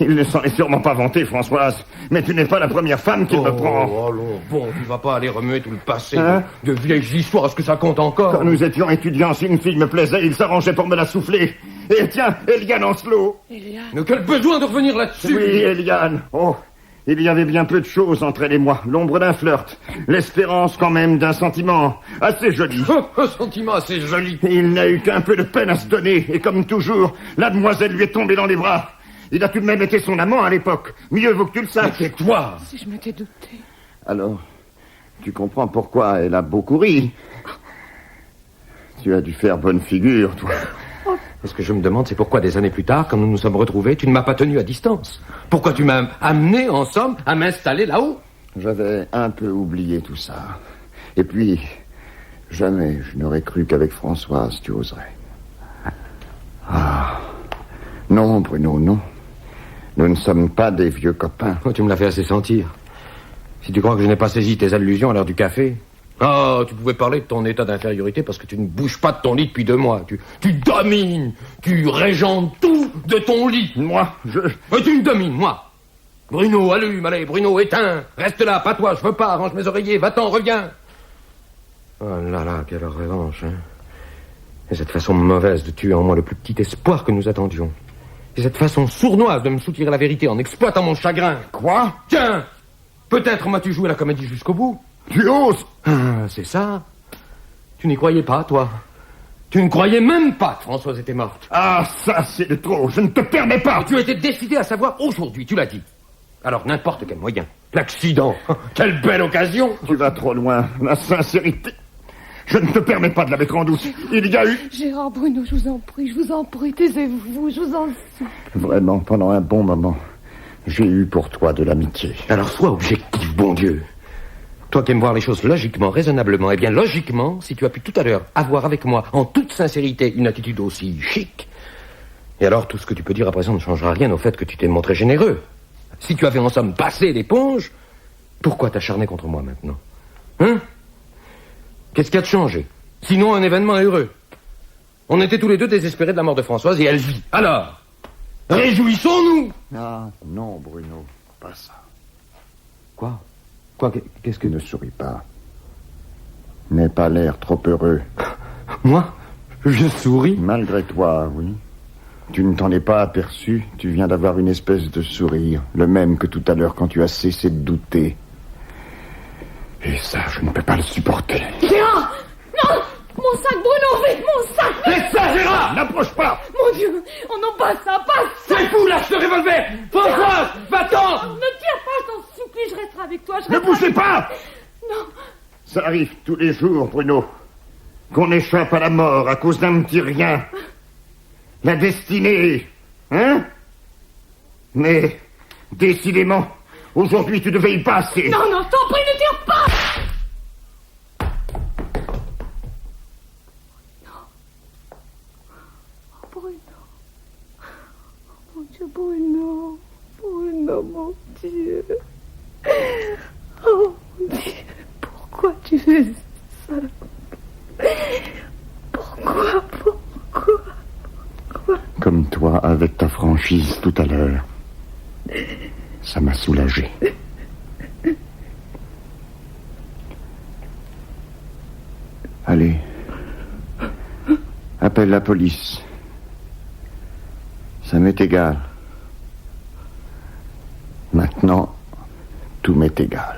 Il ne s'en est sûrement pas vanté, Françoise, mais tu n'es pas la première femme qui me prend. Oh, bon, tu vas pas aller remuer tout le passé, hein? De vieilles histoires, est-ce que ça compte encore? Quand nous étions étudiants, si une fille me plaisait, il s'arrangeait pour me la souffler. Et tiens, Eliane Ancelot. Eliane. Mais quel besoin de revenir là-dessus? Oui, Eliane. Oh, il y avait bien peu de choses entre elle et moi. L'ombre d'un flirt, l'espérance quand même d'un sentiment assez joli. Un sentiment assez joli. Il n'a eu qu'un peu de peine à se donner, et comme toujours, la demoiselle lui est tombée dans les bras. Il a tout de même été son amant à l'époque. Mieux vaut que tu le saches. C'est toi. Si je m'étais douté. Alors, tu comprends pourquoi elle a beaucoup ri. Tu as dû faire bonne figure, toi. Ce que je me demande, c'est pourquoi des années plus tard, quand nous nous sommes retrouvés, tu ne m'as pas tenu à distance. Pourquoi tu m'as amené, en somme, à m'installer là-haut? J'avais un peu oublié tout ça. Et puis, jamais je n'aurais cru qu'avec Françoise, tu oserais. Ah, non, Bruno, non. Nous ne sommes pas des vieux copains. Oh, tu me l'as fait assez sentir. Si tu crois que je n'ai pas saisi tes allusions à l'heure du café... Oh, tu pouvais parler de ton état d'infériorité parce que tu ne bouges pas de ton lit depuis 2 mois. Tu domines, tu régentes tout de ton lit. Moi, Mais tu me domines, moi. Bruno, allume, allez, Bruno, éteins. Reste là, pas toi, je veux pas, arrange mes oreillers, va-t'en, reviens. Oh là, quelle revanche, hein. Et cette façon mauvaise de tuer en moi le plus petit espoir que nous attendions. Et cette façon sournoise de me soutirer la vérité en exploitant mon chagrin. Quoi? Tiens, peut-être m'as-tu joué la comédie jusqu'au bout. Tu oses? C'est ça. Tu n'y croyais pas, toi. Tu ne croyais même pas que Françoise était morte. Ah, ça, c'est de trop. Je ne te permets pas. Tu étais décidé à savoir aujourd'hui, tu l'as dit. Alors, n'importe quel moyen. L'accident. Quelle belle occasion. Tu vas trop loin. La sincérité. Je ne te permets pas de la mettre en doute. Il y a eu... Gérard, Bruno, je vous en prie, taisez-vous, je vous en supplie. Vraiment, pendant un bon moment, j'ai eu pour toi de l'amitié. Alors, sois objectif, bon Dieu. Toi qui aimes voir les choses logiquement, raisonnablement, eh bien, logiquement, si tu as pu tout à l'heure avoir avec moi, en toute sincérité, une attitude aussi chic, et alors tout ce que tu peux dire à présent ne changera rien au fait que tu t'es montré généreux. Si tu avais en somme passé l'éponge, pourquoi t'acharner contre moi maintenant? Hein? Qu'est-ce qui a de changé? Sinon, un événement heureux. On était tous les deux désespérés de la mort de Françoise et elle vit. Alors, réjouissons-nous! Ah, non, Bruno, pas ça. Quoi, qu'est-ce que... Ne souris pas. N'aie pas l'air trop heureux. Moi? Je souris? Malgré toi, oui. Tu ne t'en es pas aperçu. Tu viens d'avoir une espèce de sourire. Le même que tout à l'heure quand tu as cessé de douter. Et ça, je ne peux pas le supporter. Gérard! Non! Mon sac, Bruno, vite, mon sac! Laisse ça, Gérard! N'approche pas! Mon Dieu! Oh non, pas ça, pas ça! C'est fou, lâche le revolver! Françoise! Va-t'en! Ne tire pas, je t'en supplie, je resterai avec toi, je Ne resterai... bougez pas! Non! Ça arrive tous les jours, Bruno. Qu'on échappe à la mort à cause d'un petit rien. La destinée, hein? Mais, décidément, aujourd'hui tu devais y passer. Non, non, je t'en prie, ne tire pas! Mon Dieu, Bruno. Bruno, mon Dieu. Oh, mon Dieu. Pourquoi tu fais ça? Pourquoi? Comme toi, avec ta franchise tout à l'heure. Ça m'a soulagé. Allez. Appelle la police. Ça m'est égal. Maintenant, tout m'est égal.